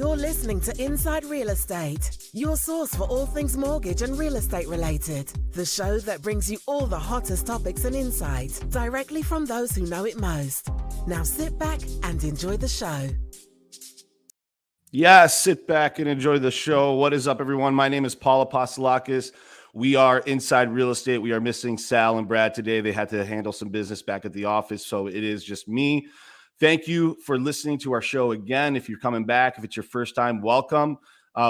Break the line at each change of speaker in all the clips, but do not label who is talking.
You're listening to Inside Real Estate, your source for all things mortgage and real estate related. The show that brings you all the hottest topics and insights directly from those who know it most. Now sit back and enjoy the show.
Yeah, sit back and enjoy the show. What is up, everyone? My name is Paul Apostolakis. We are Inside Real Estate. We are missing Sal and Brad today. They had to handle some business back at the office, so it is just me. Thank you for listening to our show again. If you're coming back, if it's your first time, welcome.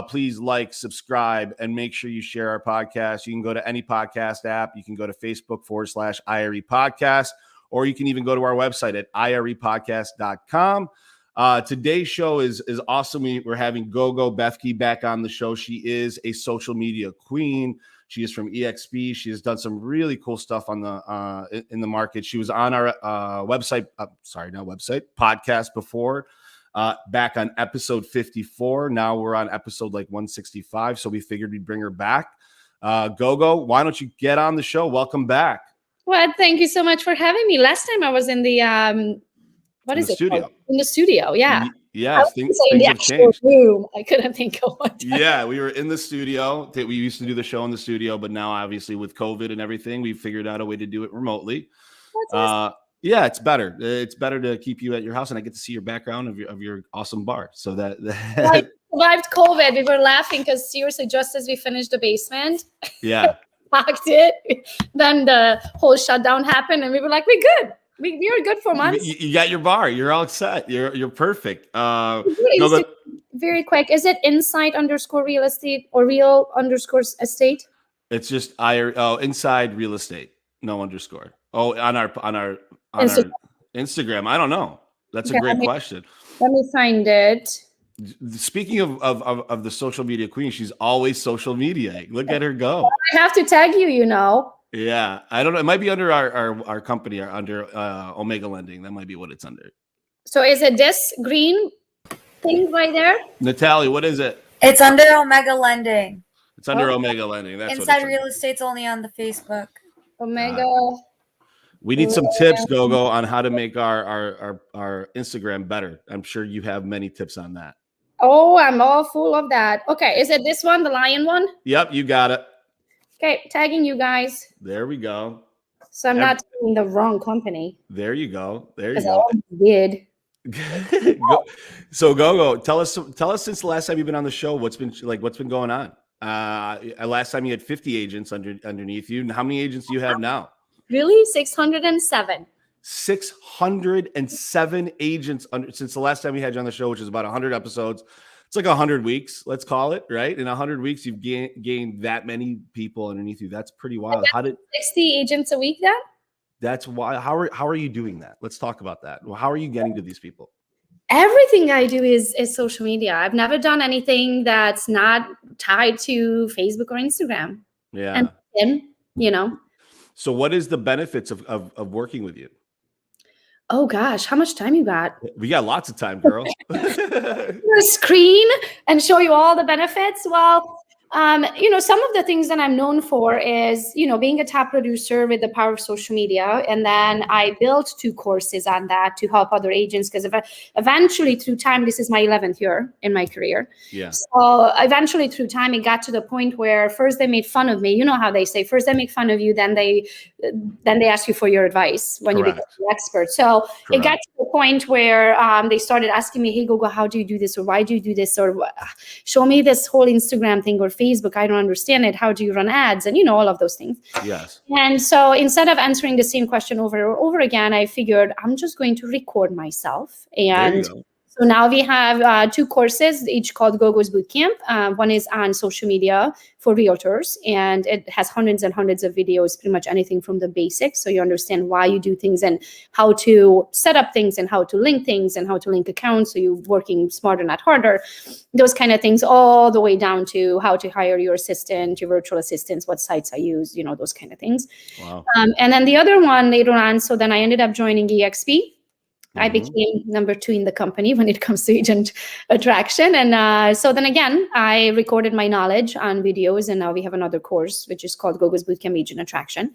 Please like, subscribe, and make sure you share our podcast. You can go to any podcast app. You can go to Facebook.com/IRE Podcast, or you can even go to our website at irepodcast.com. Today's show is awesome. We're having Gogo Bethke back on the show. She is a social media queen. She is from EXP. She has done some really cool stuff on the in the market. She was on our podcast before, back on episode 54. Now we're on episode 165. So we figured we'd bring her back. Gogo, why don't you get on the show? Welcome back.
Well, thank you so much for having me. Last time I was in the
studio.
In the studio, yeah.
Yeah, things have changed.
Room. I couldn't think of what.
Yeah, we were in the studio. We used to do the show in the studio, but now obviously with COVID and everything, we figured out a way to do it remotely. Awesome. Yeah, it's better. It's better to keep you at your house, and I get to see your background of your awesome bar. So that
I survived COVID. We were laughing because seriously, just as we finished the basement,
yeah,
packed it. Then the whole shutdown happened, and we were like, "We're good. We are good for months."
You got your bar. You're all set. You're perfect.
Very quick. Is it inside_real estate or real_estate?
It's just inside real estate. No underscore. Oh, on our Instagram. I don't know. That's a great question.
Let me find it.
Speaking of the social media queen, she's always social media. Look at her go.
I have to tag you, you know.
Yeah, I don't know. It might be under our company, or under Omega Lending. That might be what it's under.
So is it this green thing right there?
Natalie, what is it?
It's under Omega Lending.
It's under Omega Lending. That's
Inside Real Estate's only on the Facebook.
Omega.
We need some tips, Gogo, on how to make our Instagram better. I'm sure you have many tips on that.
Oh, I'm all full of that. Okay, is it this one, the lion one?
Yep, you got it. Okay,
tagging you guys.
There we go.
So I'm not tagging the wrong company.
There you go. There you go.
I did.
So Gogo, tell us since the last time you've been on the show, what's been going on? Last time you had 50 agents underneath you. How many agents do you have now?
Really? 607.
607 agents since the last time we had you on the show, which is about 100 episodes. It's like 100 weeks, let's call it, right? In 100 weeks, you've gained that many people underneath you. That's pretty wild.
60 agents a week then?
That's why. How are you doing that? Let's talk about that. Well, how are you getting to these people?
Everything I do is social media. I've never done anything that's not tied to Facebook or Instagram.
Yeah.
And you know.
So what is the benefits of working with you?
Oh gosh, how much time you got?
We got lots of time, girl.
Your screen and show you all the benefits. Well, some of the things that I'm known for is, being a top producer with the power of social media. And then I built 2 courses on that to help other agents, because eventually through time, this is my 11th year in my career.
Yeah.
So eventually through time, it got to the point where first they made fun of me. You know how they say, first they make fun of you, then they ask you for your advice when
Correct.
you become an expert. So
Correct.
It got to the point where they started asking me, hey, Gogo, how do you do this? Or why do you do this? Or show me this whole Instagram thing or Facebook. I don't understand it. How do you run ads? And all of those things.
Yes.
And so instead of answering the same question over and over again, I figured I'm just going to record myself. And so now we have 2 courses, each called Gogo's Bootcamp. One is on social media for realtors, and it has hundreds and hundreds of videos, pretty much anything from the basics. So you understand why you do things and how to set up things and how to link things and how to link accounts. So you're working smarter, not harder. Those kind of things, all the way down to how to hire your assistant, your virtual assistants, what sites I use, those kind of things.
Wow.
And then the other one later on, so then I ended up joining EXP. I became number 2 in the company when it comes to agent attraction. And so then again, I recorded my knowledge on videos, and now we have another course, which is called Gogo's Bootcamp Agent Attraction.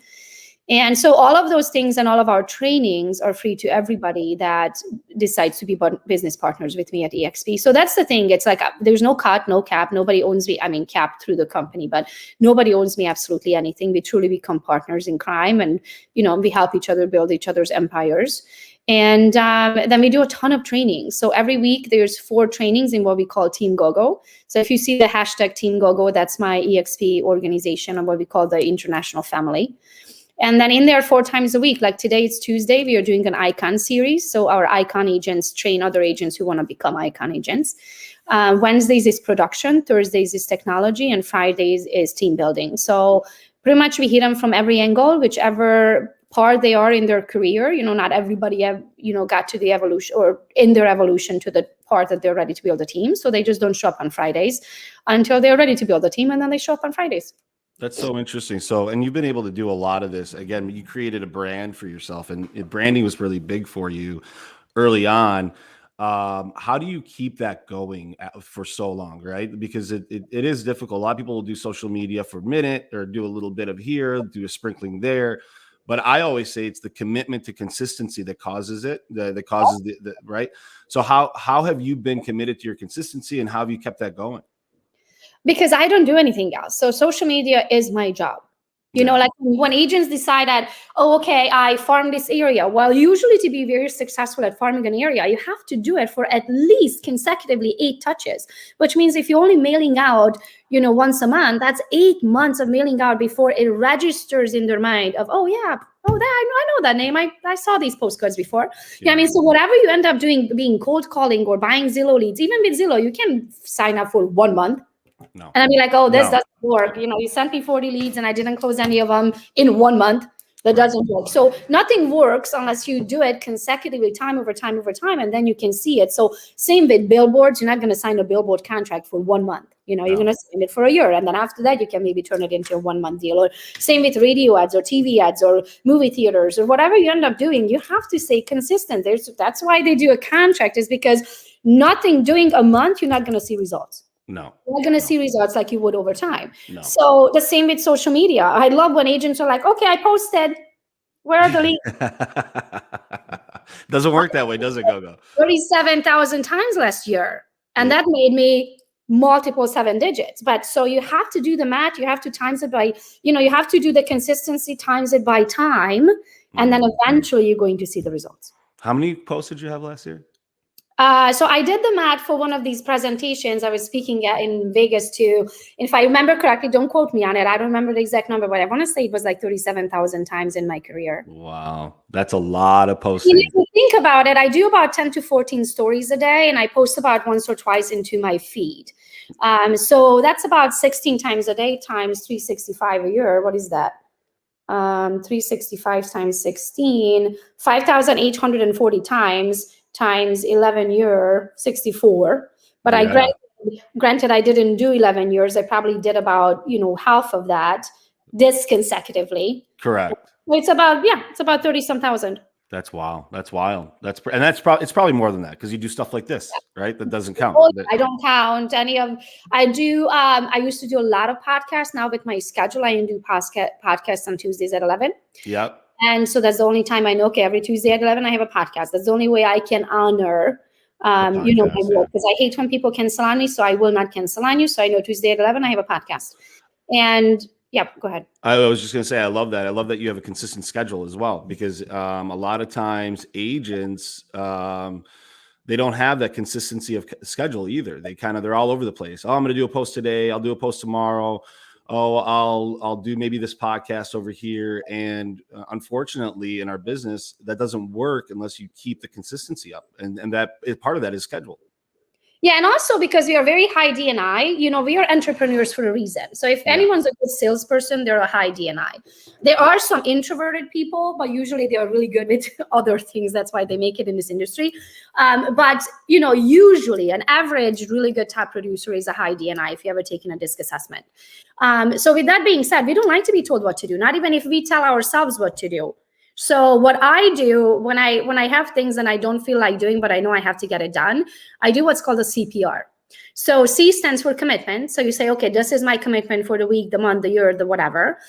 And so all of those things and all of our trainings are free to everybody that decides to be business partners with me at EXP. So that's the thing. It's like there's no cut, no cap. Nobody owns me. I mean, cap through the company, but nobody owns me absolutely anything. We truly become partners in crime, and we help each other build each other's empires. And then we do a ton of trainings. So every week there's 4 trainings in what we call Team Gogo. So if you see the hashtag Team Gogo, that's my EXP organization and what we call the international family. And then in there 4 times a week, like today it's Tuesday, we are doing an icon series. So our icon agents train other agents who want to become icon agents. Wednesdays is production, Thursdays is technology, and Fridays is team building. So pretty much we hit them from every angle, whichever part they are in their career. Not everybody got to the evolution or in their evolution to the part that they're ready to build a team. So they just don't show up on Fridays until they're ready to build a team, and then they show up on Fridays.
That's so interesting. So, and you've been able to do a lot of this. Again, you created a brand for yourself, and branding was really big for you early on. How do you keep that going for so long, right? Because it is difficult. A lot of people will do social media for a minute or do a little bit of here, do a sprinkling there. But I always say it's the commitment to consistency that causes it, that causes the right. So how have you been committed to your consistency, and how have you kept that going?
Because I don't do anything else. So social media is my job. Like when agents decide that, okay, I farm this area. Well, usually to be very successful at farming an area, you have to do it for at least consecutively 8 touches, which means if you're only mailing out, once a month, that's 8 months of mailing out before it registers in their mind of, I know that name. I saw these postcards before. Yeah. So whatever you end up doing, being cold calling or buying Zillow leads, even with Zillow, you can sign up for 1 month. No. And I'd be like, this doesn't work. You sent me 40 leads and I didn't close any of them in 1 month. That doesn't work. So nothing works unless you do it consecutively, time over time over time, and then you can see it. So same with billboards. You're not going to sign a billboard contract for 1 month. You're going to sign it for a year. And then after that, you can maybe turn it into a 1 month deal. Or same with radio ads or TV ads or movie theaters or whatever you end up doing. You have to stay consistent. That's why they do a contract, is because nothing doing a month, you're not going to see results.
No.
You're not going to see results like you would over time. No. So the same with social media. I love when agents are like, okay, I posted. Where are the leads?
Doesn't work that way, does it, Gogo?
37,000 times last year. And that made me multiple 7 digits. But so you have to do the math. You have to times it by, you have to do the consistency, times it by time. And then eventually you're going to see the results.
How many posts did you have last year?
So I did the math for one of these presentations. I was speaking in Vegas too. If I remember correctly, don't quote me on it. I don't remember the exact number, but I want to say it was like 37,000 times in my career.
Wow. That's a lot of posting.
If you think about it, I do about 10 to 14 stories a day, and I post about once or twice into my feed. So that's about 16 times a day times 365 a year. What is that? 365 times 16, 5,840 times 11 year, 64. But I granted I didn't do 11 years. I probably did about, half of that this consecutively.
Correct.
It's about 30 some thousand.
That's wild. That's wild. It's probably more than that, because you do stuff like this, right? That doesn't count.
I don't count any of. I do. I used to do a lot of podcasts. Now with my schedule, I do podcasts on Tuesdays at 11.
Yep.
And so that's the only time I know, okay, every Tuesday at 11, I have a podcast. That's the only way I can honor, my work, because I hate when people cancel on me. So I will not cancel on you. So I know Tuesday at 11, I have a podcast. And yeah, go ahead.
I was just going to say, I love that. I love that you have a consistent schedule as well, because a lot of times agents, they don't have that consistency of schedule either. They're all over the place. Oh, I'm going to do a post today. I'll do a post tomorrow. Oh, I'll do maybe this podcast over here. And unfortunately, in our business, that doesn't work unless you keep the consistency up. And that part of that is schedule.
Yeah, and also because we are very high D&I, we are entrepreneurs for a reason. So if anyone's a good salesperson, they're a high D&I. There are some introverted people, but usually they are really good with other things. That's why they make it in this industry. But usually an average really good top producer is a high D&I if you ever taken a DISC assessment. So with that being said, we don't like to be told what to do, not even if we tell ourselves what to do. So what I do when I have things and I don't feel like doing, but I know I have to get it done, I do what's called a CPR. So C stands for commitment. So you say, okay, this is my commitment for the week, the month, the year, the whatever.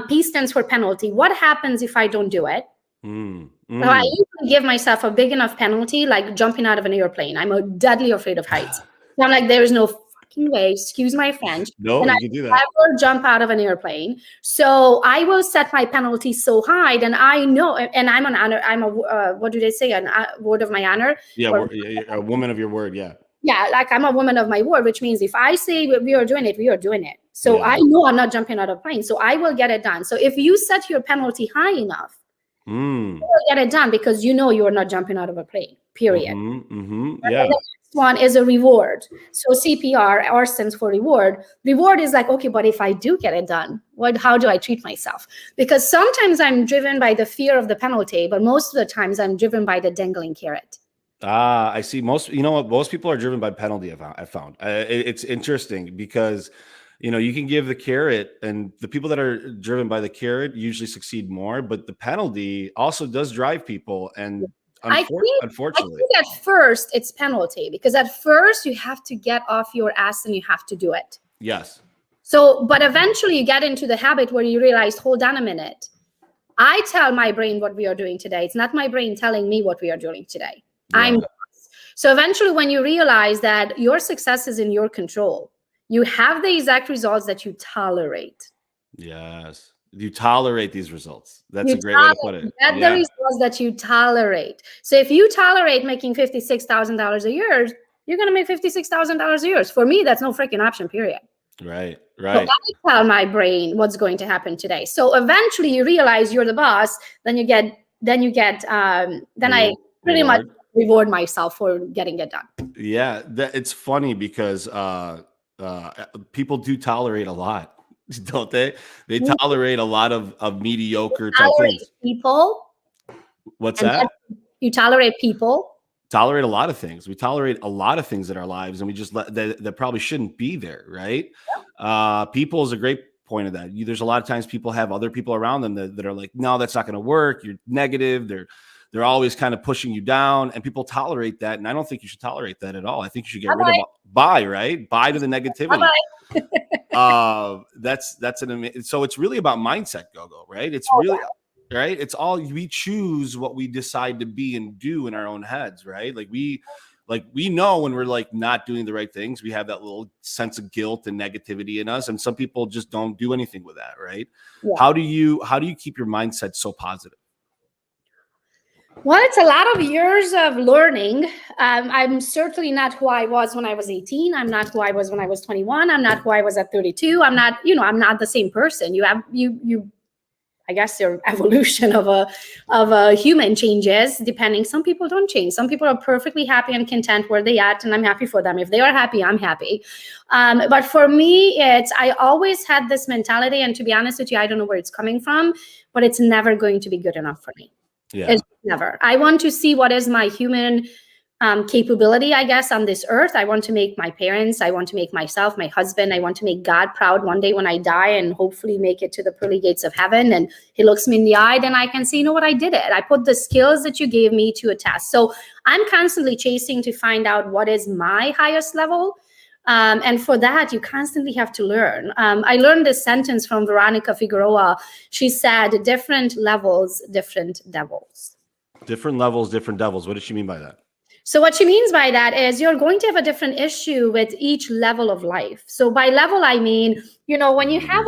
P stands for penalty. What happens if I don't do it? So I usually give myself a big enough penalty, like jumping out of an airplane. I'm deadly afraid of heights. So I'm like, there is no fucking way, excuse my French.
No,
and
you
I
can do that.
never jump out of an airplane. So I will set my penalty so high, then I know, and I'm an honor. I'm a what do they say? A word of my honor.
Yeah, a woman of your word. Yeah.
Yeah, like I'm a woman of my word, which means if I say we are doing it, we are doing it. So I know I'm not jumping out of a plane. So I will get it done. So if you set your penalty high enough, you will get it done because you know you are not jumping out of a plane, period.
Yeah.
The next one is a reward. So CPR, R stands for reward. Reward is like, okay, but if I do get it done, how do I treat myself? Because sometimes I'm driven by the fear of the penalty, but most of the times I'm driven by the dangling carrot.
I see. Most people are driven by penalty. I found it's interesting because, you can give the carrot, and the people that are driven by the carrot usually succeed more, but the penalty also does drive people. And unfortunately,
I think at first it's penalty, because at first you have to get off your ass and you have to do it.
Yes.
So, but eventually you get into the habit where you realize, hold on a minute. I tell my brain what we are doing today. It's not my brain telling me what we are doing today. Yeah. So eventually when you realize that your success is in your control, you have the exact results that you tolerate.
Yes. You tolerate these results. That's a great way to put it.
Get the results that you tolerate. So if you tolerate making $56,000 a year, you're going to make $56,000 a year. For me, that's no freaking option, period.
Right.
So I tell my brain what's going to happen today. So eventually you realize you're the boss. Then I pretty much reward myself for getting it done.
Yeah, it's funny because people do tolerate a lot, don't they? They tolerate a lot of mediocre type things.
People.
What's that?
You tolerate people.
Tolerate a lot of things. We tolerate a lot of things in our lives, and we just let that probably shouldn't be there, right? People is a great point of that. There's a lot of times people have other people around them that are like, no, that's not going to work. You're negative. They're always kind of pushing you down, and people tolerate that. And I don't think you should tolerate that at all. I think you should get rid of bye to the negativity. That's an amazing. So it's really about mindset, Gogo, right? It's really right. It's all we choose what we decide to be and do in our own heads, right? Like we know when we're like not doing the right things, we have that little sense of guilt and negativity in us. And some people just don't do anything with that, right? Yeah. How do you keep your mindset so positive?
Well, it's a lot of years of learning. I'm certainly not who I was when I was 18. I'm not who I was when I was 21. I'm not who I was at 32. I'm not the same person. I guess your evolution of a human changes depending. Some people don't change. Some people are perfectly happy and content where they at, and I'm happy for them. If they are happy, I'm happy. But for me, I always had this mentality, and to be honest with you, I don't know where it's coming from, but it's never going to be good enough for me.
Yeah.
It's never. I want to see what is my human capability, I guess, on this earth. I want to make my parents, I want to make myself, my husband, I want to make God proud one day when I die, and hopefully make it to the pearly gates of heaven. And he looks me in the eye, then I can say, you know what, I did it. I put the skills that you gave me to a test. So I'm constantly chasing to find out what is my highest level. And for that, you constantly have to learn. I learned this sentence from Veronica Figueroa. She said, different levels, different devils.
Different levels, different devils. What does she mean by that?
So what she means by that is you're going to have a different issue with each level of life. So by level, I mean, when you have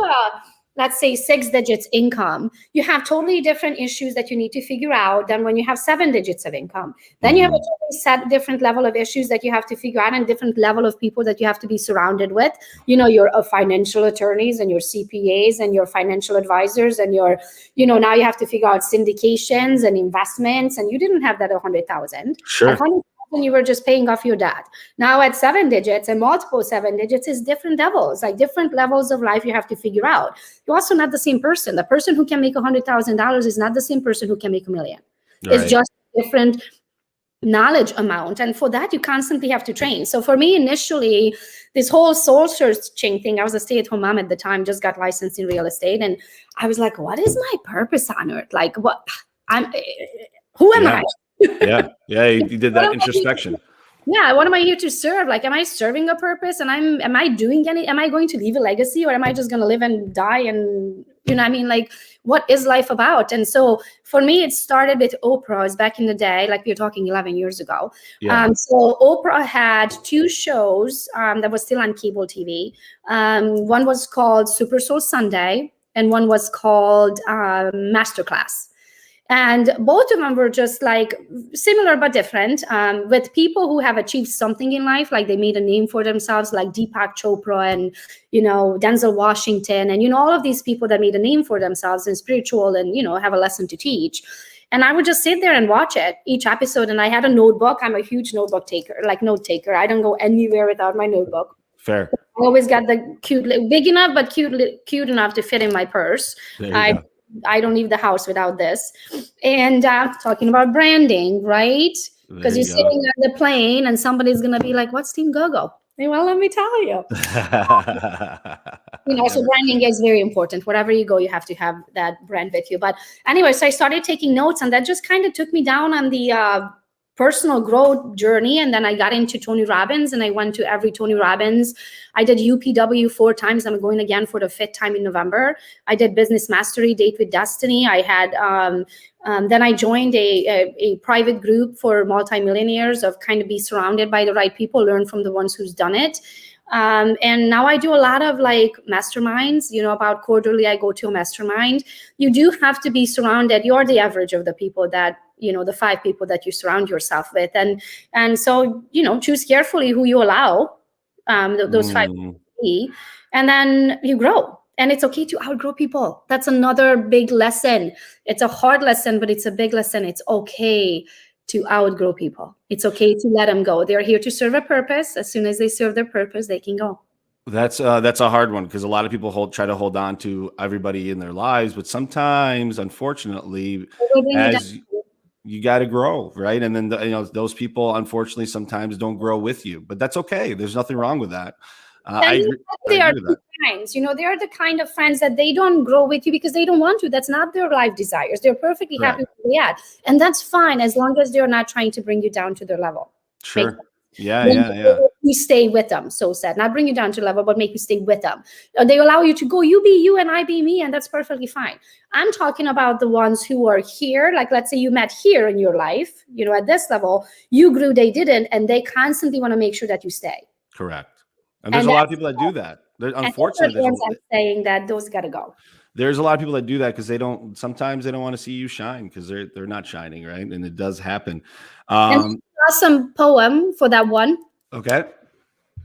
let's say 6 digits income, you have totally different issues that you need to figure out than when you have 7 digits of income. Then you have a totally different level of issues that you have to figure out, and different level of people that you have to be surrounded with. Your financial attorneys and your CPAs and your financial advisors and your, now you have to figure out syndications and investments, and you didn't have that at 100,000.
Sure.
At 100,000, you were just paying off your debt. Now at 7 digits and multiple 7 digits is different levels, like different levels of life you have to figure out. You're also not the same person. The person who can make $100,000 is not the same person who can make $1 million. Right. It's just different knowledge amount. And for that, you constantly have to train. So for me, initially, this whole soul searching thing, I was a stay-at-home mom at the time, just got licensed in real estate. And I was like, what is my purpose on earth? Like, who am I?
Yeah, you did that introspection.
Yeah, what am I here to serve? Like, am I serving a purpose? And am I going to leave a legacy, or am I just going to live and die? And, I mean, like, what is life about? And so for me, it started with Oprah's back in the day, like we were talking 11 years ago.
Yeah.
So Oprah had two shows that was still on cable TV. One was called Super Soul Sunday, and one was called Masterclass. And both of them were just like similar but different, with people who have achieved something in life, like they made a name for themselves, like Deepak Chopra and, Denzel Washington, and, all of these people that made a name for themselves in spiritual and, have a lesson to teach. And I would just sit there and watch it, each episode. And I had a notebook. I'm a huge note taker. I don't go anywhere without my notebook.
Fair.
I always got the big enough, but cute enough to fit in my purse. I don't leave the house without this. And talking about branding, right? Because you're sitting on the plane and somebody's going to be like, what's Team Gogo? Well, let me tell you. So branding is very important. Wherever you go, you have to have that brand with you. But anyway, so I started taking notes, and that just kind of took me down on the personal growth journey. And then I got into Tony Robbins, and I went to every Tony Robbins. I did UPW 4 times. I'm going again for the 5th time in November. I did Business Mastery, Date with Destiny. I had, then I joined a private group for multimillionaires of kind of be surrounded by the right people, learn from the ones who's done it. And now I do a lot of like masterminds, about quarterly, I go to a mastermind. You do have to be surrounded. You're the average of the people that, the 5 people that you surround yourself with. And so, choose carefully who you allow those 5 people to be, and then you grow. And it's okay to outgrow people. That's another big lesson. It's a hard lesson, but it's a big lesson. It's okay to outgrow people. It's okay to let them go. They're here to serve a purpose. As soon as they serve their purpose, they can go.
That's a hard one, because a lot of people try to hold on to everybody in their lives, but sometimes, unfortunately, as you got to grow, right? And then those people, unfortunately, sometimes don't grow with you, but that's okay. There's nothing wrong with that.
They are the kinds, they are the kind of friends that they don't grow with you because they don't want to. That's not their life desires. They're perfectly happy where they are, and that's fine as long as they're not trying to bring you down to their level.
Sure. Yeah.
You stay with them. So sad. Not bring you down to level, but make you stay with them. They allow you to go, you be you and I be me, and that's perfectly fine. I'm talking about the ones who are here. Like, let's say you met here in your life, at this level, you grew, they didn't, and they constantly want to make sure that you stay.
Correct. And there's a lot of people that do that. Unfortunately,
I'm saying that those got to go.
There's a lot of people that do that because sometimes they don't want to see you shine because they're not shining, right? And it does happen.
Awesome poem for that one.
Okay.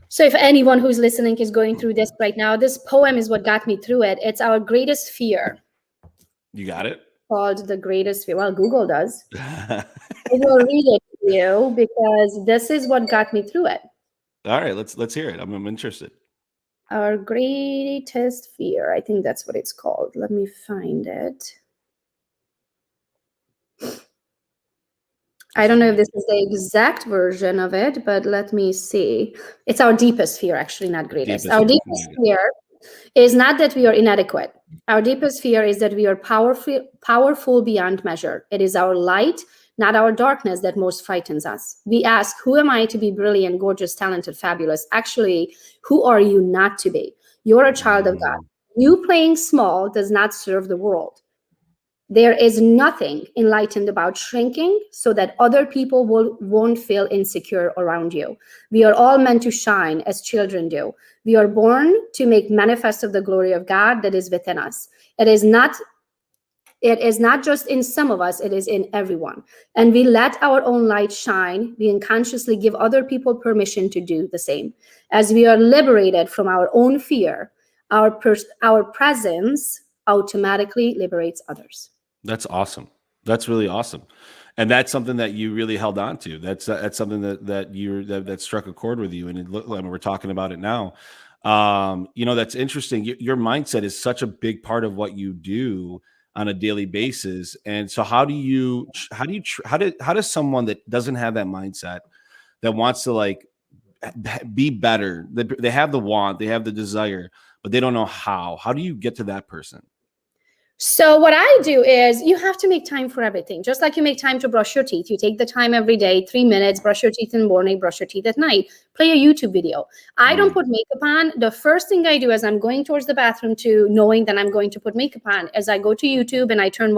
So if anyone who's listening is going through this right now, this poem is what got me through it. It's our greatest fear.
You got it?
Called The Greatest Fear. Well, Google does. I will read it to you because this is what got me through it.
All right, let's hear it. I'm interested.
Our greatest fear. I think that's what it's called. Let me find it. I don't know if this is the exact version of it, but let me see. It's our deepest fear, actually, not greatest. Our deepest fear is not that we are inadequate. Our deepest fear is that we are powerful beyond measure. It is our light, not our darkness, that most frightens us. We ask, who am I to be brilliant, gorgeous, talented, fabulous? Actually, who are you not to be? You're a child of God. You playing small does not serve the world. There is nothing enlightened about shrinking so that other people won't feel insecure around you. We are all meant to shine as children do. We are born to make manifest of the glory of God that is within us. It is not just in some of us, it is in everyone. And we let our own light shine. We unconsciously give other people permission to do the same. As we are liberated from our own fear, our presence automatically liberates others.
That's awesome. That's really awesome. And that's something that you really held on to. That's something that struck a chord with you. And we're talking about it now. That's interesting. Your mindset is such a big part of what you do on a daily basis. And so how does someone that doesn't have that mindset, that wants to like be better, they have the want, they have the desire, but they don't know how do you get to that person?
So what I do is you have to make time for everything. Just like you make time to brush your teeth. You take the time every day, 3 minutes, brush your teeth in the morning, brush your teeth at night, play a YouTube video. I don't put makeup on. The first thing I do as I'm going towards the bathroom to knowing that I'm going to put makeup on is I go to YouTube and I turn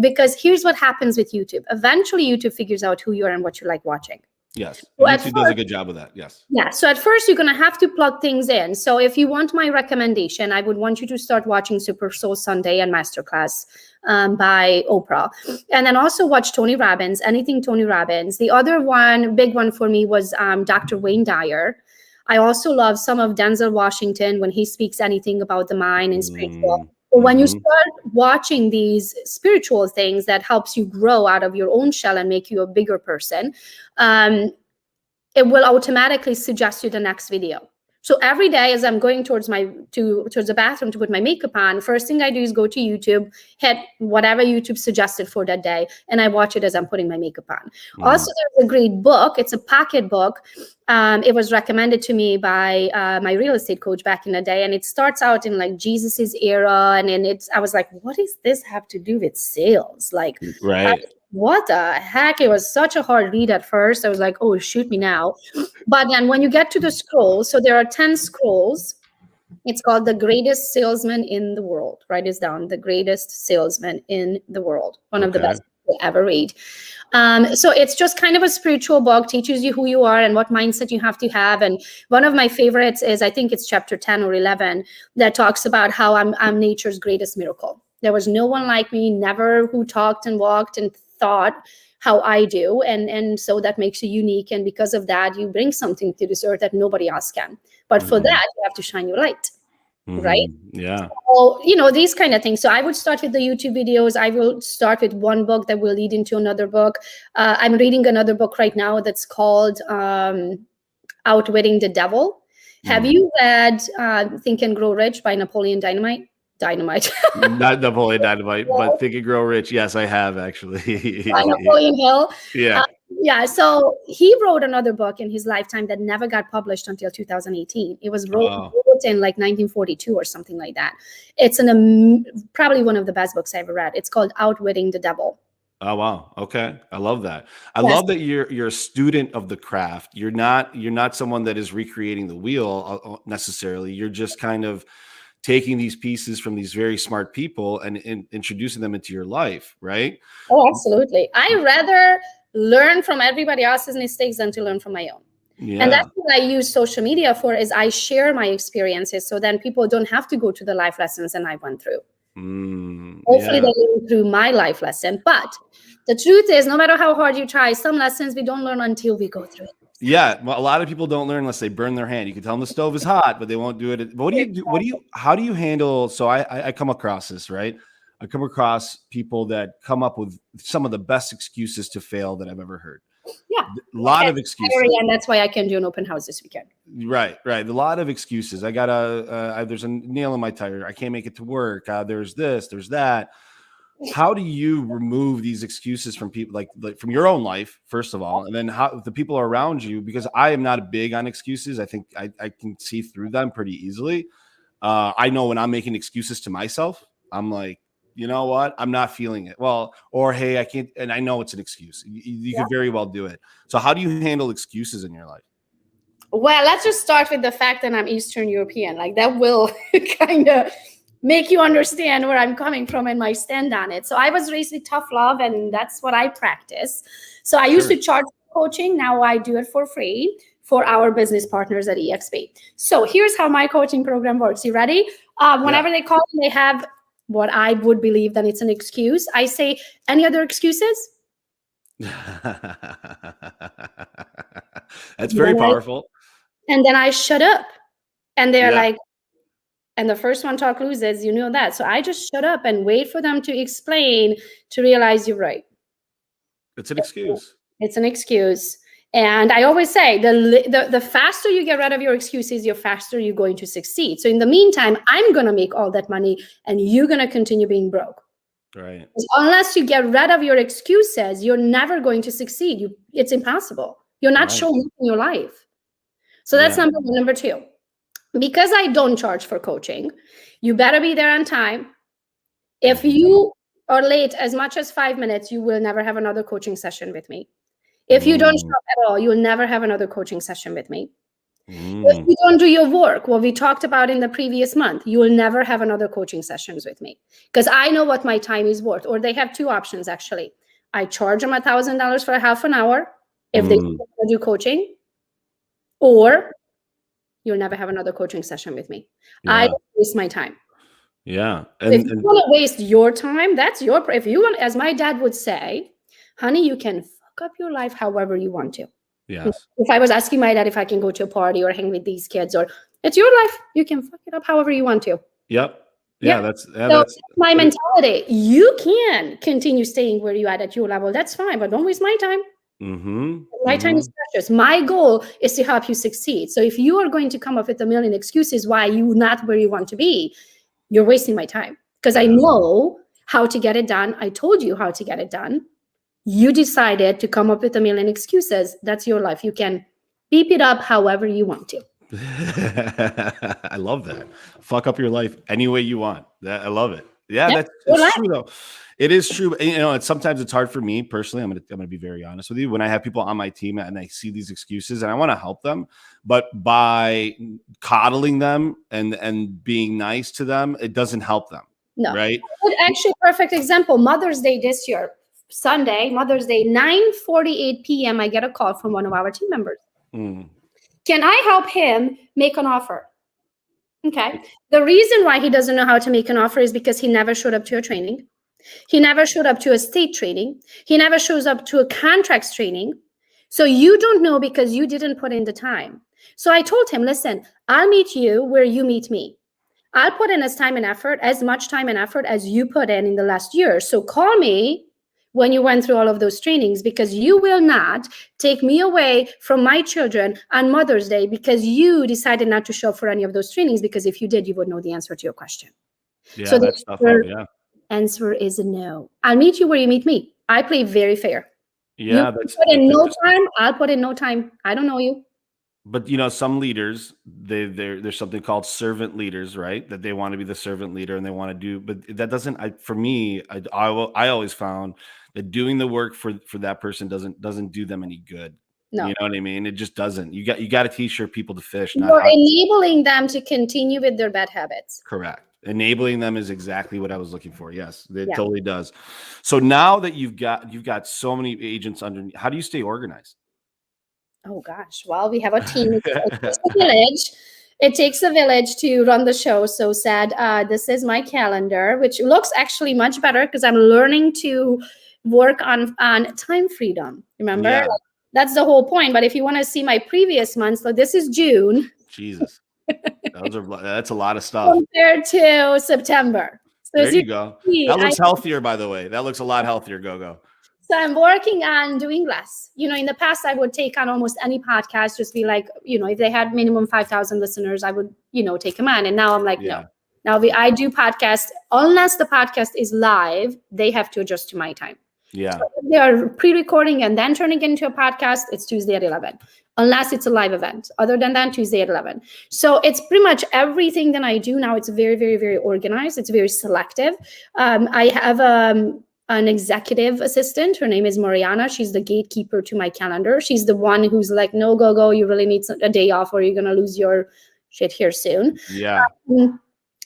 because here's what happens with YouTube. Eventually YouTube figures out who you are and what you like watching.
Yes.
So
YouTube does a good job with that. Yes.
Yeah. So at first you're going to have to plug things in. So if you want my recommendation, I would want you to start watching Super Soul Sunday and Masterclass by Oprah. And then also watch Tony Robbins, anything Tony Robbins. The other big one for me was Dr. Wayne Dyer. I also love some of Denzel Washington when he speaks anything about the mind and spiritual. When you start watching these spiritual things that helps you grow out of your own shell and make you a bigger person, it will automatically suggest you the next video. So every day as I'm going towards the bathroom to put my makeup on, first thing I do is go to YouTube, hit whatever YouTube suggested for that day, and I watch it as I'm putting my makeup on. Also, there's a great book. It's a pocket book. It was recommended to me by my real estate coach back in the day, and it starts out in like Jesus's era, and then I was like, what does this have to do with sales? Like,
right.
What the heck? It was such a hard read at first. I was like, oh, shoot me now. But then when you get to the scrolls, so there are 10 scrolls. It's called The Greatest Salesman in the World. Write this down. The Greatest Salesman in the World. One of the best you'll ever read. So it's just kind of a spiritual book, teaches you who you are and what mindset you have to have. And one of my favorites is, I think it's chapter 10 or 11, that talks about how I'm nature's greatest miracle. There was no one like me, never who talked and walked and thought how I do. And so that makes you unique. And because of that, you bring something to this earth that nobody else can. But for that, you have to shine your light. Right?
Yeah.
So, these kind of things. So I would start with the YouTube videos. I will start with one book that will lead into another book. I'm reading another book right now that's called Outwitting the Devil. Have you read Think and Grow Rich by Napoleon Dynamite?
Not Napoleon Dynamite, but Think and Grow Rich. Yes, I have actually.
By Napoleon Hill.
Yeah.
So he wrote another book in his lifetime that never got published until 2018. It was wrote in like 1942 or something like that. It's probably one of the best books I ever read. It's called Outwitting the Devil.
Oh, wow. Okay. I love that. I love that you're a student of the craft. You're not someone that is recreating the wheel necessarily. You're just kind of taking these pieces from these very smart people and introducing them into your life, right?
Oh, absolutely. I rather learn from everybody else's mistakes than to learn from my own. Yeah. And that's what I use social media for, is I share my experiences so then people don't have to go to the life lessons that I went through. Hopefully they learn through my life lesson. But the truth is, no matter how hard you try, some lessons we don't learn until we go through it.
Yeah, well, a lot of people don't learn unless they burn their hand. You can tell them the stove is hot, but they won't do it. But how do you handle? So I come across this, right? I come across people that come up with some of the best excuses to fail that I've ever heard.
Yeah,
a lot of excuses,
and that's why I can do an open house this weekend.
Right. A lot of excuses. I got there's a nail in my tire. I can't make it to work. There's this, there's that. How do you remove these excuses from people, like from your own life, first of all, and then how the people around you? Because I am not big on excuses. I think I can see through them pretty easily. I know when I'm making excuses to myself, I'm like, you know what? I'm not feeling it. Well, or hey, I can't. And I know it's an excuse. You could very well do it. So how do you handle excuses in your life?
Well, let's just start with the fact that I'm Eastern European. Like that will kind of make you understand where I'm coming from and my stand on it. So I was raised with tough love, and that's what I practice. So I used to charge for coaching. Now I do it for free for our business partners at EXP. So here's how my coaching program works. You ready? Whenever they call and they have what I would believe that it's an excuse, I say, any other excuses?
That's very powerful.
And then I shut up. And they're like, and the first one talk loses, you know that. So I just shut up and wait for them to explain to realize you're right.
It's an excuse.
It's an excuse. And I always say the faster you get rid of your excuses, the faster you're going to succeed. So in the meantime, I'm going to make all that money and you're going to continue being broke.
Right.
Unless you get rid of your excuses, you're never going to succeed. It's impossible. You're not showing up in your life. So that's number one. Number two, because I don't charge for coaching, you better be there on time. If you are late as much as 5 minutes, you will never have another coaching session with me. If you don't show up at all, you will never have another coaching session with me. If you don't do your work, what we talked about in the previous month, you will never have another coaching sessions with me because I know what my time is worth. Or they have two options, actually. I charge them $1,000 for a half an hour if they do coaching, or you'll never have another coaching session with me. I don't waste my time.
Yeah.
And if you want to waste your time, that's your, if you want, as my dad would say, honey, you can fuck up your life however you want to.
Yes.
If I was asking my dad if I can go to a party or hang with these kids, or it's your life, you can fuck it up however you want to.
Yep. Yeah. That's
my mentality. You can continue staying where you at your level. That's fine, but don't waste my time. My time is precious. My goal is to help you succeed. So if you are going to come up with a million excuses why you're not where you want to be, you're wasting my time because I know how to get it done. I told you how to get it done. You decided to come up with a million excuses. That's your life. You can beep it up however you want to.
I love that. Fuck up your life any way you want. I love it. Yeah, it's true though. It is true. You know, sometimes it's hard for me personally. I'm gonna be very honest with you. When I have people on my team and I see these excuses and I want to help them, but by coddling them and being nice to them, it doesn't help them.
No,
right?
Actually, perfect example. Mother's Day this year, Sunday, Mother's Day, 9:48 p.m. I get a call from one of our team members. Can I help him make an offer? Okay. The reason why he doesn't know how to make an offer is because he never showed up to a training. He never showed up to a state training. He never shows up to a contracts training. So you don't know because you didn't put in the time. So I told him, listen, I'll meet you where you meet me. I'll put in as much time and effort as you put in the last year. So call me when you went through all of those trainings, because you will not take me away from my children on Mother's Day because you decided not to show up for any of those trainings, because if you did, you would know the answer to your question.
Yeah,
so
that's tough. Yeah.
Answer is no. I'll meet you where you meet me. I play very fair.
Yeah,
you put in no time, I'll put in no time. I don't know you.
But you know, some leaders, there's something called servant leaders, right? That they want to be the servant leader and they want to do, but that doesn't. For me, I always found that doing the work for that person doesn't do them any good.
No.
You know what I mean? It just doesn't. You got to teach your people to fish.
You're enabling them to continue with their bad habits.
Correct. Enabling them is exactly what I was looking for. Yes, it totally does. So now that you've got so many agents underneath, how do you stay organized?
Oh gosh, well, we have a team. It takes a village. It takes a village to run the show. So sad. This is my calendar, which looks actually much better because I'm learning to work on time freedom. Remember, that's the whole point. But if you want to see my previous months, so this is June.
Jesus, that's a lot of stuff
compared to September. So
there you go. That looks healthier, by the way. That looks a lot healthier, Gogo.
So I'm working on doing less. You know, in the past, I would take on almost any podcast, just be like, you know, if they had minimum 5,000 listeners, I would, take them on. And now I'm like, no. Now I do podcasts. Unless the podcast is live, they have to adjust to my time.
Yeah.
So if they are pre-recording and then turning it into a podcast, it's Tuesday at 11. Unless it's a live event. Other than that, Tuesday at 11. So it's pretty much everything that I do now. It's very, very, very organized. It's very selective. I have an executive assistant. Her name is Mariana. She's the gatekeeper to my calendar. She's the one who's like, no, Gogo, you really need a day off or you're going to lose your shit here soon.
Yeah.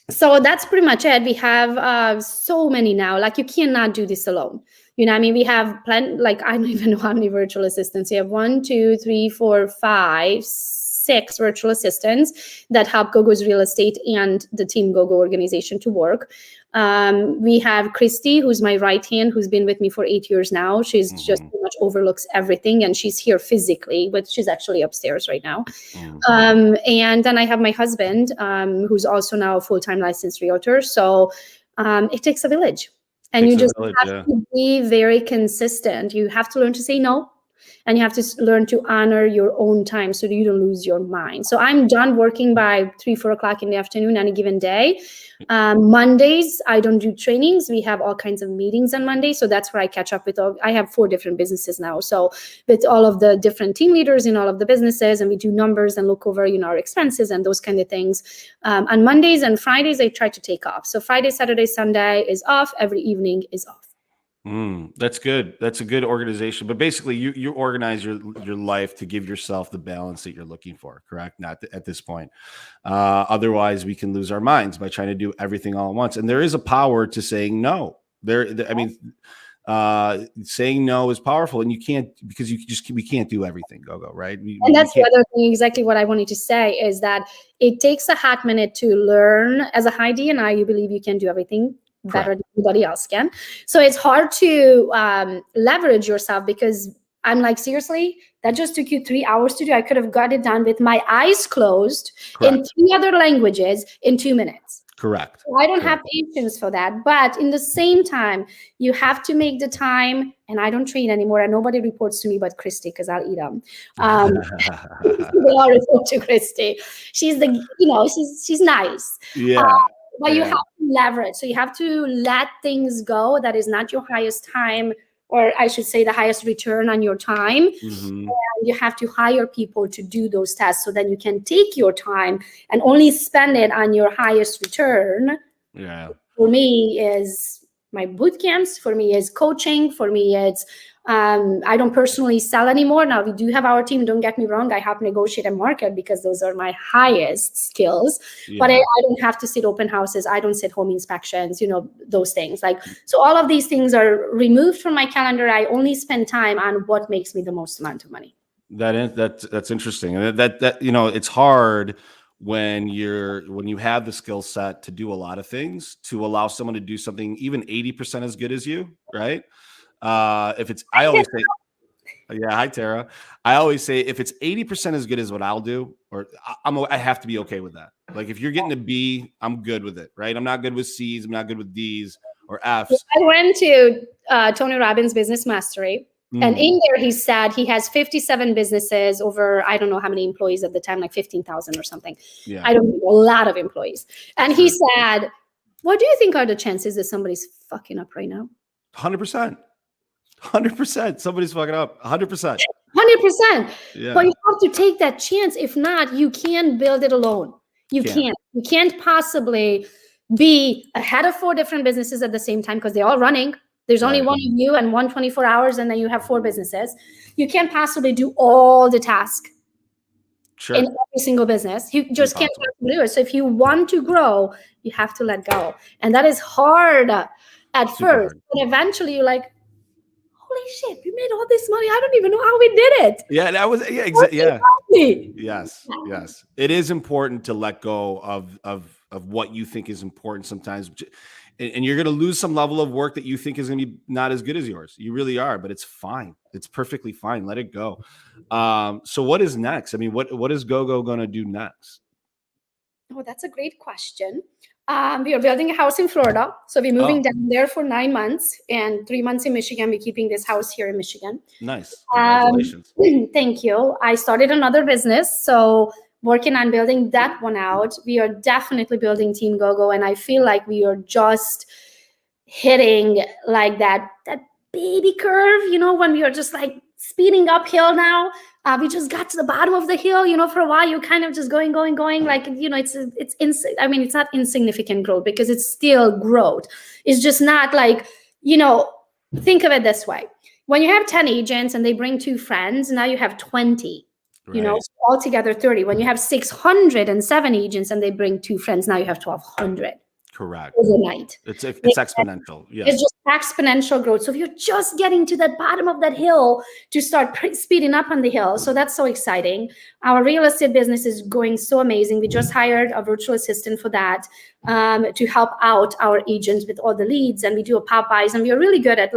So that's pretty much it. We have so many now. Like, you cannot do this alone. You know what I mean? We have like, I don't even know how many virtual assistants. We have 1, 2, 3, 4, 5, 6 virtual assistants that help Gogo's real estate and the Team Gogo organization to work. We have Christy, who's my right hand, who's been with me for 8 years now. She's just pretty much overlooks everything, and she's here physically, but she's actually upstairs right now. And then I have my husband, who's also now a full-time licensed realtor. So it takes a village. And you just have to be very consistent. You have to learn to say no. and you have to learn to honor your own time so that you don't lose your mind. So I'm done working by 3-4 o'clock in the afternoon any given day. Mondays, I don't do trainings. We have all kinds of meetings on Monday. So that's where I catch up with I have 4 different businesses now. So with all of the different team leaders in all of the businesses, and we do numbers and look over, our expenses and those kind of things. On Mondays and Fridays, I try to take off. So Friday, Saturday, Sunday is off. Every evening is off.
That's good. That's a good organization. But basically, you organize your life to give yourself the balance that you're looking for, correct? Not at this point. Otherwise, we can lose our minds by trying to do everything all at once. And there is a power to saying no. Saying no is powerful, and you can't, because we can't do everything, Gogo, right?
And that's the other thing, exactly what I wanted to say, is that it takes a hot minute to learn. As a high D&I, you believe you can do everything better than anybody else can. So it's hard to leverage yourself, because I'm like, seriously, that just took you 3 hours to do. I could have got it done with my eyes closed in 3 other languages in 2 minutes.
Correct.
So I don't have patience for that. But in the same time, you have to make the time. And I don't train anymore, and nobody reports to me but Christy, because I'll eat them. They all report to Christy. She's she's nice.
Yeah.
But you have to leverage. So you have to let things go that is not your highest time, or I should say the highest return on your time. And you have to hire people to do those tasks, so then you can take your time and only spend it on your highest return.
Yeah.
For me is my boot camps. For me is coaching. For me, it's I don't personally sell anymore. Now we do have our team. Don't get me wrong. I help negotiate and market, because those are my highest skills. Yeah. But I don't have to sit open houses. I don't sit home inspections, those things. So all of these things are removed from my calendar. I only spend time on what makes me the most amount of money.
That's interesting. And that it's hard when you have the skill set to do a lot of things, to allow someone to do something even 80% as good as you, right? I always say, yeah, hi Tara. I always say, if it's 80% as good as what I'll do, or I have to be okay with that. Like, if you're getting a B, I'm good with it, right? I'm not good with C's. I'm not good with D's or F's.
I went to Tony Robbins' Business Mastery. And in there, he said he has 57 businesses, over, I don't know how many employees at the time, like 15,000 or something. Yeah. I don't know, a lot of employees. And he said, what do you think are the chances that somebody's fucking up right now?
100%. 100%. Somebody's fucking up. 100%.
100%. Yeah. But you have to take that chance. If not, you can't build it alone. You can't. You can't possibly be ahead of 4 different businesses at the same time, because they're all running. There's only one of you and 124 hours, and then you have 4 businesses. You can't possibly do all the tasks in every single business. You just can't do it. So if you want to grow, you have to let go. And that is hard at first. But eventually you're like, holy shit, we made all this money. I don't even know how we did it.
Yeah, that was exactly. Yes. It is important to let go of what you think is important sometimes. And you're going to lose some level of work that you think is going to be not as good as yours. You really are, but it's fine. It's perfectly fine. Let it go. So what is next? I mean, what is Gogo going to do next?
Oh, that's a great question. We are building a house in Florida. So we're moving down there for 9 months, and 3 months in Michigan. We're keeping this house here in Michigan.
Nice. Congratulations.
Thank you. I started another business, so working on building that one out. We are definitely building Team Gogo, and I feel like we are just hitting like that baby curve, when we are just like speeding uphill now. We just got to the bottom of the hill, for a while you're kind of just going, like, it's not insignificant growth, because it's still growth. It's just not like, think of it this way. When you have 10 agents and they bring 2 friends, now you have 20. Altogether 30. When you have 607 agents and they bring 2 friends, now you have 1,200.
Correct.
Overnight.
It's exponential. Yeah.
It's just exponential growth. So if you're just getting to that bottom of that hill to start speeding up on the hill. So that's so exciting. Our real estate business is going so amazing. We just hired a virtual assistant for that, to help out our agents with all the leads. And we do a Popeyes, and we are really good at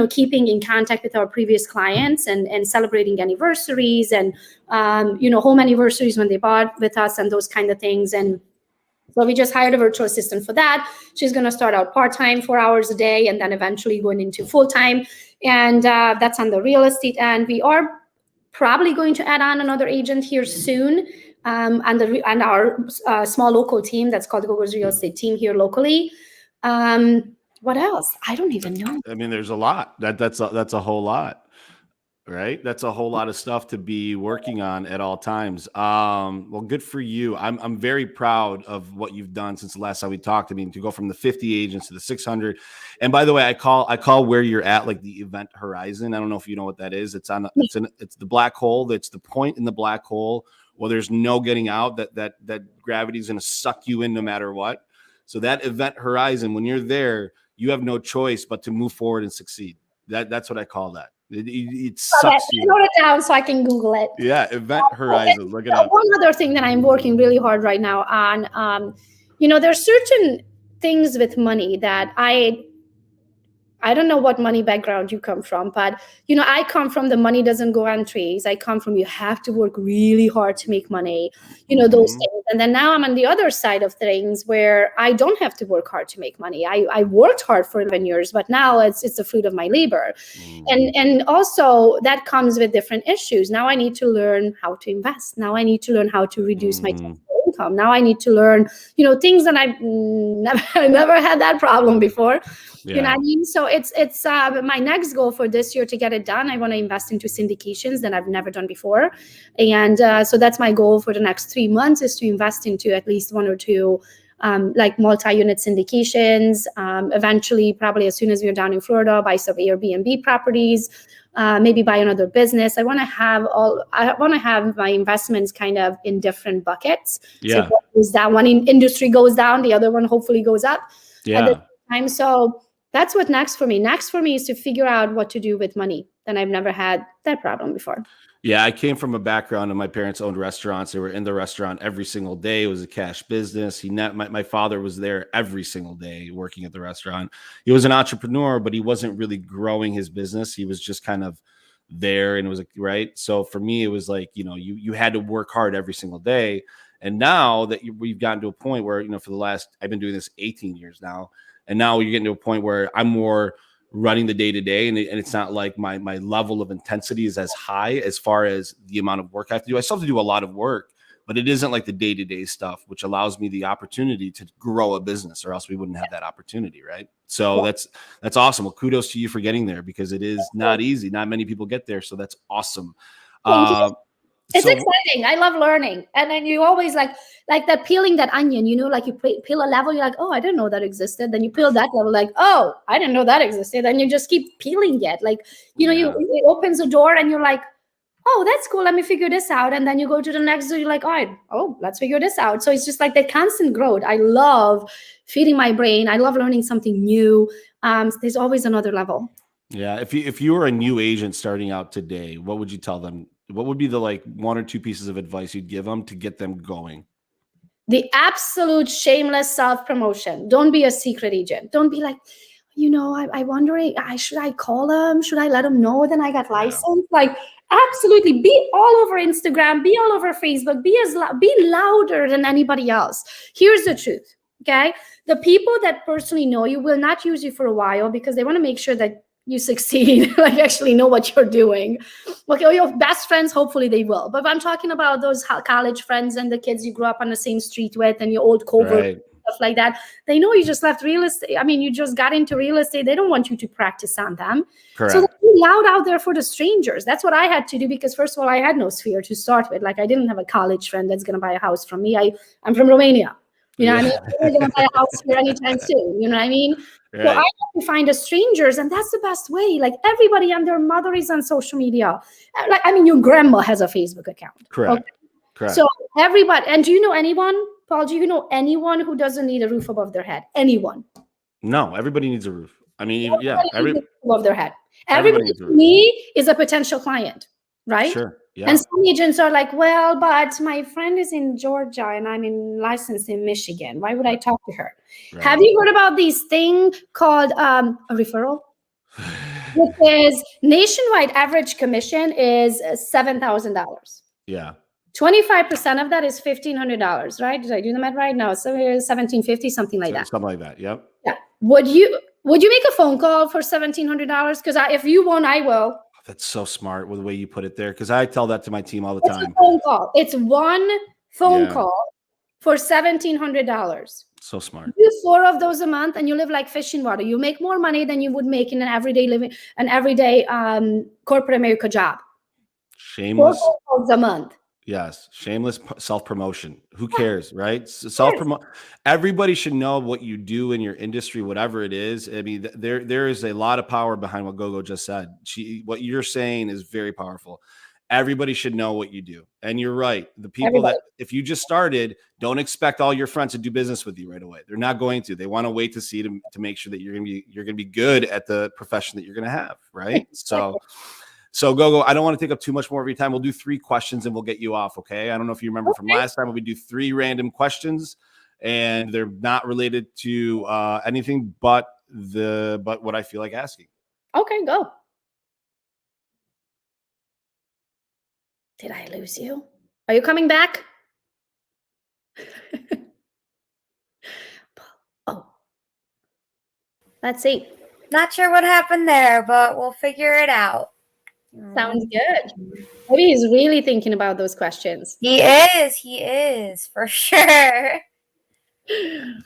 keeping in contact with our previous clients and celebrating anniversaries and, home anniversaries when they bought with us and those kind of things. And So we just hired a virtual assistant for that. She's going to start out part-time, 4 hours a day, and then eventually going into full-time. And that's on the real estate. And we are probably going to add on another agent here soon. And our small local team that's called Gogo's Real Estate Team here locally. What else? I don't even know.
I mean, there's a lot. That's a whole lot. Right. That's a whole lot of stuff to be working on at all times. Well, good for you. I'm very proud of what you've done since the last time we talked. I mean, to go from the 50 agents to the 600. And by the way, I call where you're at like the event horizon. I don't know if you know what that is. It's the black hole. That's the point in the black hole where there's no getting out, that gravity is going to suck you in no matter what. So that event horizon, when you're there, you have no choice but to move forward and succeed. That's what I call that. It sucks you.
Note it down so I can Google it.
Yeah, event horizon. Look it up.
One other thing that I'm working really hard right now on, there's certain things with money that I don't know what money background you come from, but I come from the money doesn't go on trees. I come from you have to work really hard to make money, those things. And then now I'm on the other side of things where I don't have to work hard to make money. I worked hard for 11 years, but now it's the fruit of my labor. And also that comes with different issues. Now I need to learn how to invest. Now I need to learn how to reduce my income. Now I need to learn, things that I've never had that problem before.
Yeah.
You know what I mean? So it's my next goal for this year to get it done. I want to invest into syndications that I've never done before. And so that's my goal for the next 3 months is to invest into at least 1 or 2 like multi-unit syndications. Eventually, probably as soon as we're down in Florida, buy some Airbnb properties, maybe buy another business. I want to have my investments kind of in different buckets.
Yeah.
So that one industry goes down, the other one hopefully goes up.
Yeah.
At the time. So that's what next for me. Next for me is to figure out what to do with money. And I've never had that problem before.
Yeah, I came from a background of my parents owned restaurants. They were in the restaurant every single day. It was a cash business. My father was there every single day working at the restaurant. He was an entrepreneur, but he wasn't really growing his business. He was just kind of there, and it was right. So for me, it was like, you had to work hard every single day. And now that we've gotten to a point where, I've been doing this 18 years now. And now you're getting to a point where I'm more running the day to day, and it's not like my level of intensity is as high as far as the amount of work I have to do. I still have to do a lot of work, but it isn't like the day to day stuff, which allows me the opportunity to grow a business, or else we wouldn't have that opportunity, right? So that's awesome. Well, kudos to you for getting there, because it is not easy. Not many people get there, so that's awesome.
It's exciting. I love learning. And then you always like that peeling that onion, like you peel a level, you're like, oh, I didn't know that existed. Then you peel that level, like, oh, I didn't know that existed. And you just keep peeling it. Like, it opens a door and you're like, oh, that's cool. Let me figure this out. And then you go to the next door. You're like, oh, let's figure this out. So it's just like that constant growth. I love feeding my brain. I love learning something new. There's always another level.
Yeah. If you were a new agent starting out today, what would you tell them? What would be the 1 or 2 pieces of advice you'd give them to get them going?
The absolute shameless self-promotion. Don't be a secret agent. Don't be like, I'm wondering, should I call them? Should I let them know then I got licensed? Like, absolutely. Be all over Instagram. Be all over Facebook. Be louder than anybody else. Here's the truth, okay? The people that personally know you will not use you for a while because they want to make sure that you succeed, like actually know what you're doing. Okay, your best friends, hopefully they will. But if I'm talking about those college friends and the kids you grew up on the same street with and your old coworkers, stuff like that, they know you just left real estate. I mean, you just got into real estate. They don't want you to practice on them.
Correct.
So be loud out there for the strangers. That's what I had to do because first of all, I had no sphere to start with. Like I didn't have a college friend that's going to buy a house from me. I'm from Romania. What I mean? I'm going to buy a house here anytime soon. You know what I mean? Right. So I have to find the strangers, and that's the best way. Like everybody and their mother is on social media. Like, your grandma has a Facebook account.
Correct.
Okay?
Correct.
So everybody, and do you know anyone, Paul, do you know anyone who doesn't need a roof above their head? Anyone?
No, everybody needs a roof.
Everybody needs a roof above their head. Everybody to me is a potential client, right?
Sure. Yeah.
And some agents are like, well, but my friend is in Georgia and I'm licensed in Michigan. Why would I talk to her? Right. Have you heard about this thing called a referral? Which is nationwide average commission is $7,000.
Yeah.
25% of that is $1,500, right? Did I do the math right? No, so here's $1,750, something like that.
Something like that. Yep.
Yeah. Would you make a phone call for $1,700? Because if you won't, I will.
That's so smart with the way you put it there. Because I tell that to my team all the time.
A phone call. It's one phone call for $1,700.
So smart.
Do 4 of those a month, and you live like fish in water. You make more money than you would make in an everyday corporate America job.
Shameless.
4 phone calls a month.
Yes, shameless self-promotion. Who cares, right? Self-promote. Everybody should know what you do in your industry, whatever it is. I mean, there is a lot of power behind what Gogo just said. What you're saying is very powerful. Everybody should know what you do, and you're right. The people that, if you just started, don't expect all your friends to do business with you right away. They're not going to. They want to wait to see to make sure that you're gonna be good at the profession that you're gonna have, right? So Gogo, I don't want to take up too much more of your time. We'll do 3 questions and we'll get you off. Okay. I don't know if you remember from last time, but we do 3 random questions and they're not related to anything but what I feel like asking.
Okay, go. Did I lose you? Are you coming back? Oh, let's see.
Not sure what happened there, but we'll figure it out.
Sounds good. Maybe he's really thinking about those questions.
He is for sure.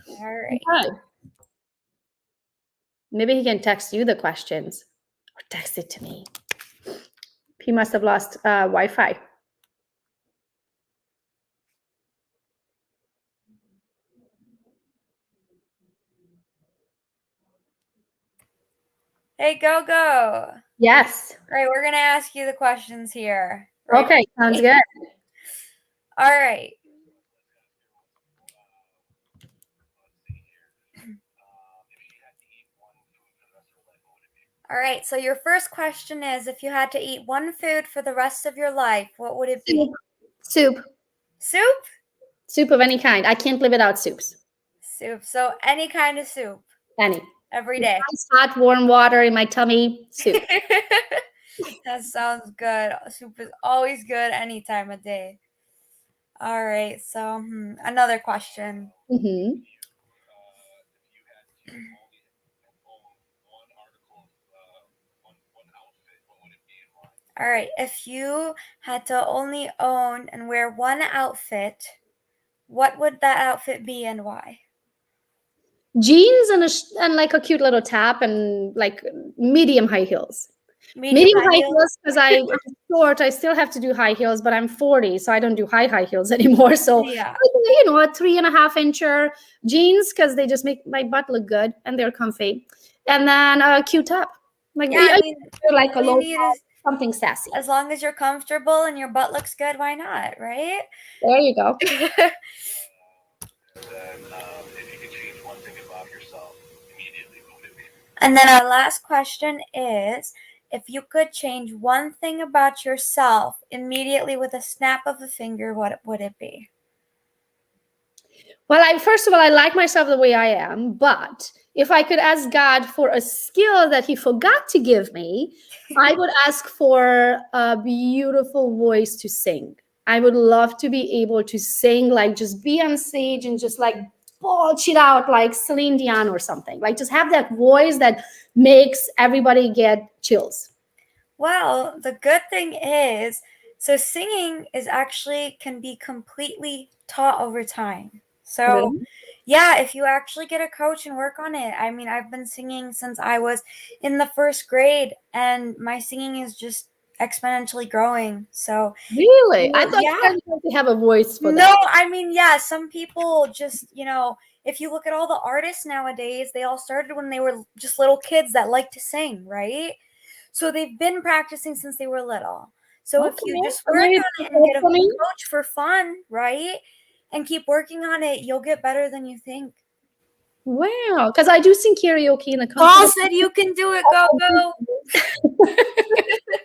All right.
Okay. Maybe he can text you the questions or text it to me. He must have lost Wi-Fi.
Hey, Gogo.
Yes.
Right, we're going to ask you the questions here. Right?
Okay, sounds good.
All right. All right, so your first question is, if you had to eat one food for the rest of your life, what would it be?
Soup.
Soup?
Soup of any kind. I can't live without soups.
Soup. So any kind of soup.
Any.
Every day.
Nice hot, warm water in my tummy. Soup.
That sounds good. Soup is always good any time of day. All right, so another question.
Mm-hmm.
All right, if you had to only own and wear one outfit, what would that outfit be and why?
Jeans and like a cute little top and like medium high heels. Medium high heels because I'm short. I still have to do high heels, but I'm 40, so I don't do high heels anymore. So
yeah,
a 3.5 incher jeans because they just make my butt look good and they're comfy, and then a cute top. Like like a low top, something sassy.
As long as you're comfortable and your butt looks good, why not? Right?
There you go.
And then our last question is, if you could change one thing about yourself immediately with a snap of a finger, what would it be?
Well, first of all, I like myself the way I am, but if I could ask God for a skill that he forgot to give me, I would ask for a beautiful voice to sing. I would love to be able to sing, like just be on stage and just like bulge it out like Celine Dion or something. Like just have that voice that makes everybody get chills.
Well, the good thing is, so singing is actually can be completely taught over time. So really? Yeah, if you actually get a coach and work on it. I mean, I've been singing since I was in the 1st grade and my singing is just exponentially growing. So
really, I thought you had to have a voice for that.
No, I mean, yeah, some people just, if you look at all the artists nowadays, they all started when they were just little kids that like to sing, right? So they've been practicing since they were little. So if you just work on it and get a coach for fun, right? And keep working on it, you'll get better than you think.
Wow, because I do sing karaoke in the company.
Paul said you can do it, Gogo.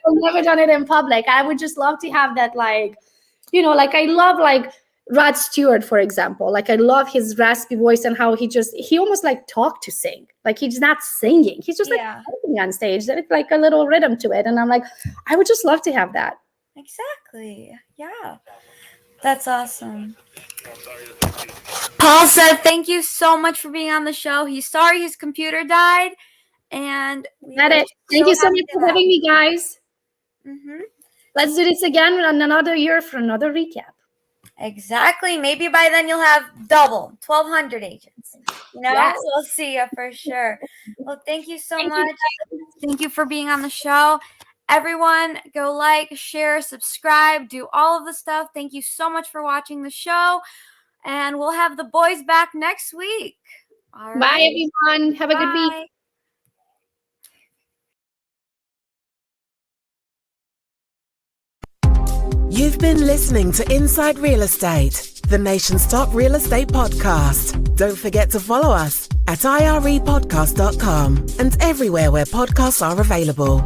I've never done it in public. I would just love to have that, like I love like Rod Stewart, for example. Like I love his raspy voice and how he almost like talked to sing. Like he's not singing. He's just like talking on stage. There's like a little rhythm to it. And I'm like, I would just love to have that.
Exactly. Yeah. That's awesome. Paul said, thank you so much for being on the show. He's sorry his computer died. And
Thank you so much for having me, guys.
Mm-hmm.
Let's do this again in another year for another recap.
Exactly. Maybe by then you'll have double 1,200 agents.
Yes.
We'll see you for sure. Well, thank you so much. Thank you for being on the show. Everyone, go like, share, subscribe, do all of the stuff. Thank you so much for watching the show. And we'll have the boys back next week. All right.
Bye, everyone. Have a good week.
You've been listening to Inside Real Estate, the nation's top real estate podcast. Don't forget to follow us at irepodcast.com and everywhere where podcasts are available.